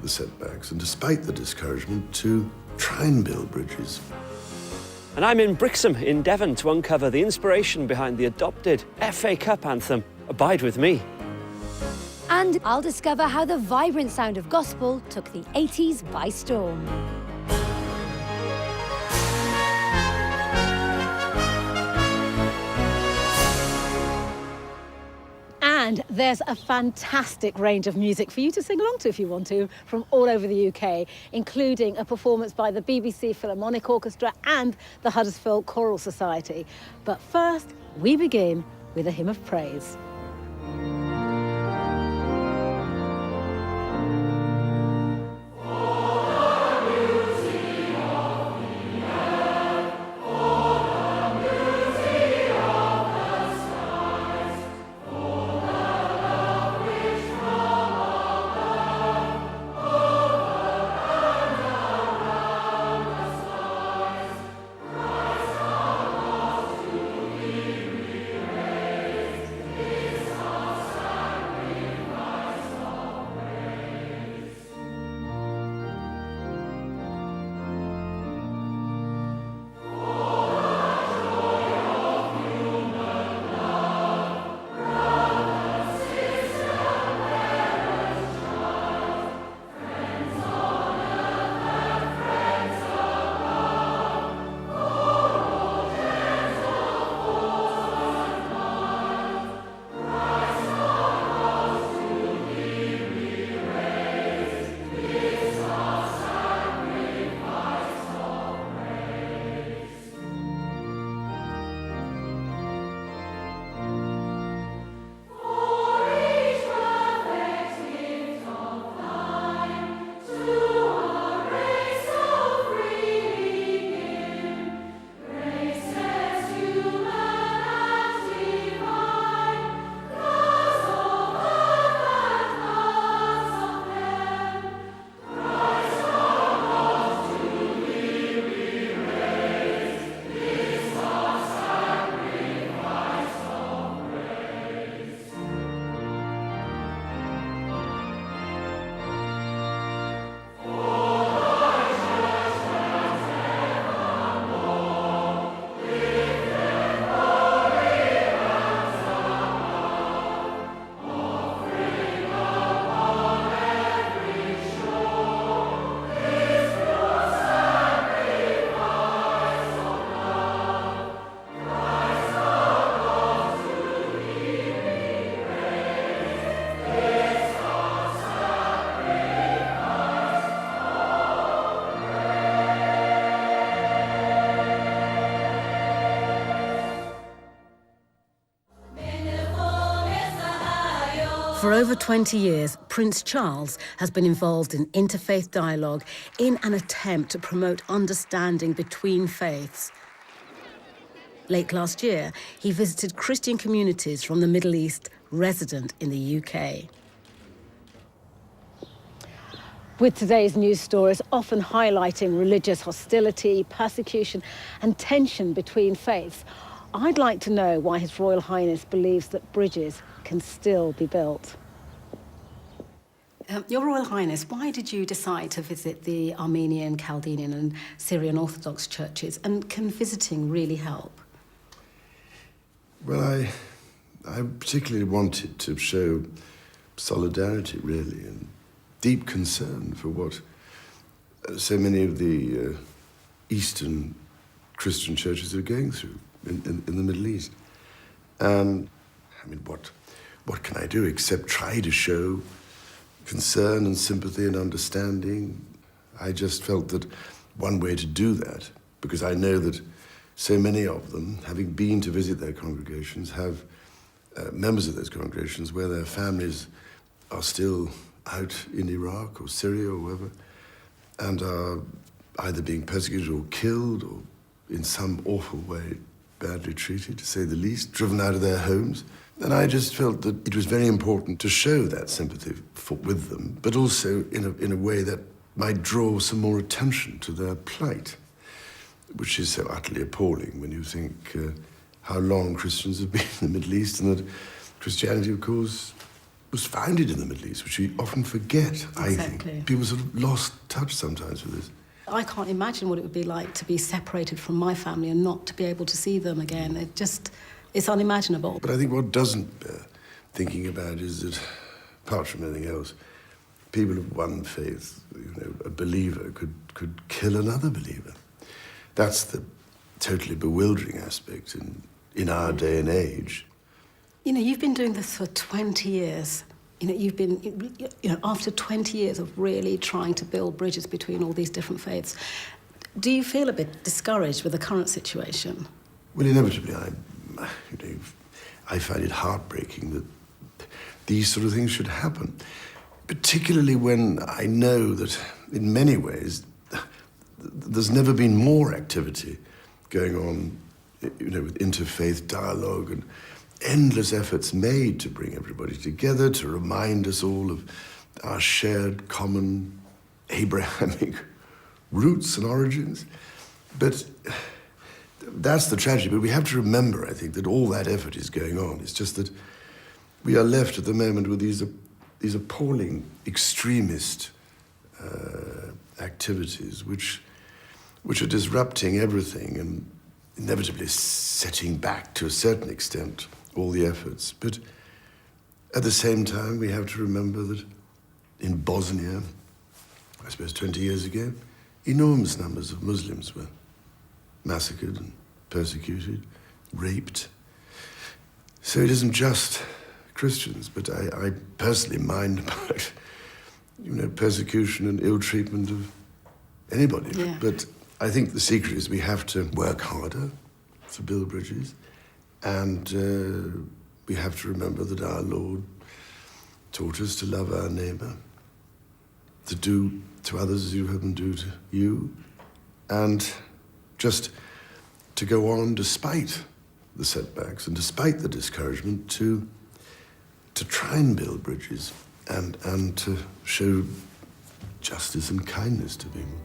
the setbacks and despite the discouragement to try and build bridges. And I'm in Brixham in Devon to uncover the inspiration behind the adopted FA Cup anthem, Abide With Me. And I'll discover how the vibrant sound of gospel took the 80s by storm. And there's a fantastic range of music for you to sing along to if you want to, from all over the UK, including a performance by the BBC Philharmonic Orchestra and the Huddersfield Choral Society. But first, we begin with a hymn of praise. For over 20 years, Prince Charles has been involved in interfaith dialogue in an attempt to promote understanding between faiths. Late last year, he visited Christian communities from the Middle East resident in the UK. With today's news stories often highlighting religious hostility, persecution and tension between faiths, I'd like to know why His Royal Highness believes that bridges can still be built. Your Royal Highness, why did you decide to visit the Armenian, Chaldean and Syrian Orthodox churches, and can visiting really help? Well, I particularly wanted to show solidarity, really, and deep concern for what so many of the Eastern Christian churches are going through in the Middle East. I mean, what can I do except try to show concern and sympathy and understanding? I just felt that one way to do that, because I know that so many of them, having been to visit their congregations, have members of those congregations where their families are still out in Iraq or Syria or wherever, and are either being persecuted or killed or in some awful way badly treated, to say the least, driven out of their homes. And I just felt that it was very important to show that sympathy with them, but also in a way that might draw some more attention to their plight, which is so utterly appalling when you think how long Christians have been in the Middle East, and that Christianity, of course, was founded in the Middle East, which we often forget, I Exactly. think. People sort of lost touch sometimes with this. I can't imagine what it would be like to be separated from my family and not to be able to see them again. It's unimaginable. But I think what doesn't bear thinking about is that, apart from anything else, people of one faith, a believer could kill another believer. That's the totally bewildering aspect in our day and age. You've been doing this for 20 years. You've been, after 20 years of really trying to build bridges between all these different faiths, do you feel a bit discouraged with the current situation? Well, inevitably, I find it heartbreaking that these sort of things should happen, particularly when I know that, in many ways, there's never been more activity going on, with interfaith dialogue and endless efforts made to bring everybody together, to remind us all of our shared common Abrahamic roots and origins. But that's the tragedy. But we have to remember, I think, that all that effort is going on. It's just that we are left at the moment with these appalling extremist activities which are disrupting everything and inevitably setting back, to a certain extent, all the efforts. But at the same time, we have to remember that in Bosnia, I suppose 20 years ago, enormous numbers of Muslims were massacred and persecuted, raped. So it isn't just Christians, but I personally mind about, persecution and ill treatment of anybody. Yeah. But I think the secret is we have to work harder to build bridges, and we have to remember that our Lord taught us to love our neighbour, to do to others as you have them do to you, and just to go on despite the setbacks and despite the discouragement to try and build bridges and to show justice and kindness to people.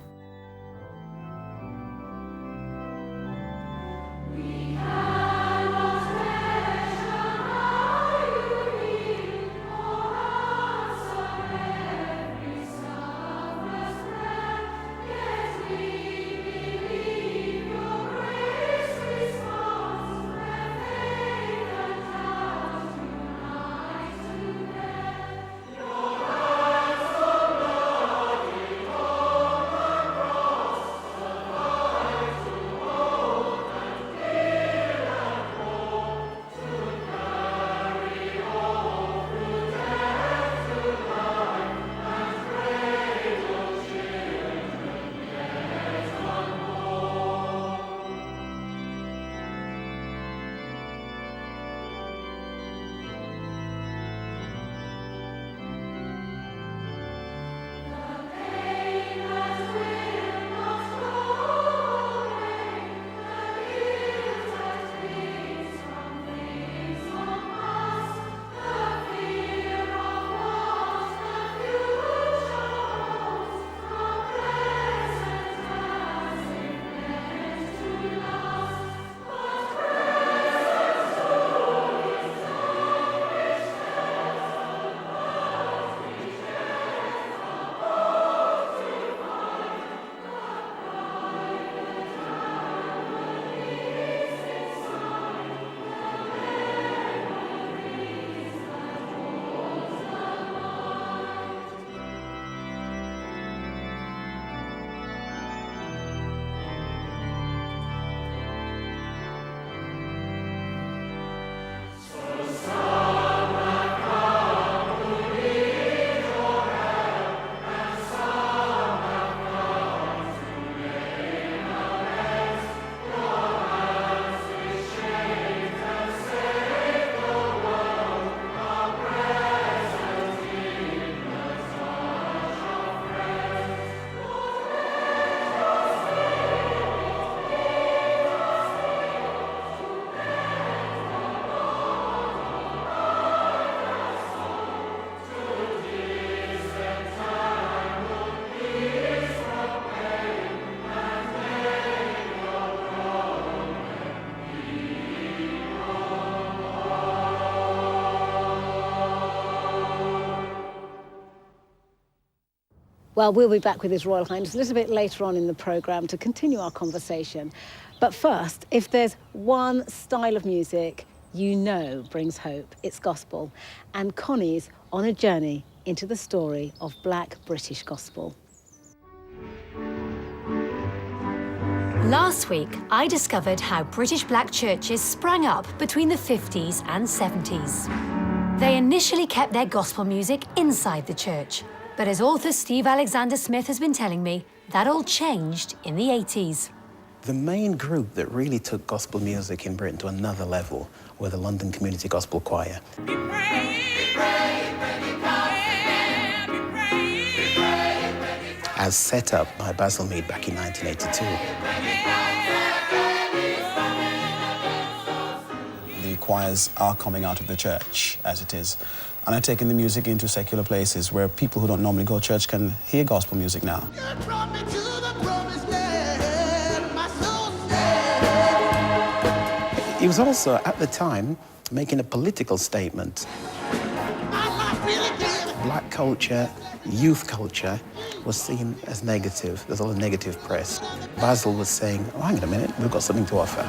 Well, we'll be back with His Royal Highness a little bit later on in the programme to continue our conversation. But first, if there's one style of music you know brings hope, it's gospel. And Connie's on a journey into the story of Black British gospel. Last week, I discovered how British black churches sprang up between the 50s and 70s. They initially kept their gospel music inside the church, but as author Steve Alexander Smith has been telling me, that all changed in the 80s. The main group that really took gospel music in Britain to another level were the London Community Gospel Choir. As set up by Basil Mead back in 1982. The choirs are coming out of the church as it is, and are taking the music into secular places where people who don't normally go to church can hear gospel music now. He was also, at the time, making a political statement. Black culture, youth culture, was seen as negative. There's a lot of negative press. Basil was saying, oh, hang on a minute, we've got something to offer.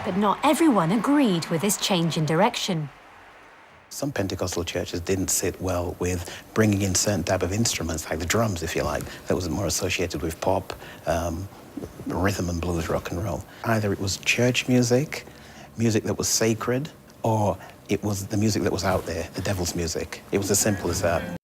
But not everyone agreed with this change in direction. Some Pentecostal churches didn't sit well with bringing in certain type of instruments, like the drums, if you like, that was more associated with pop, rhythm and blues, rock and roll. Either it was church music, music that was sacred, or it was the music that was out there, the devil's music. It was as simple as that.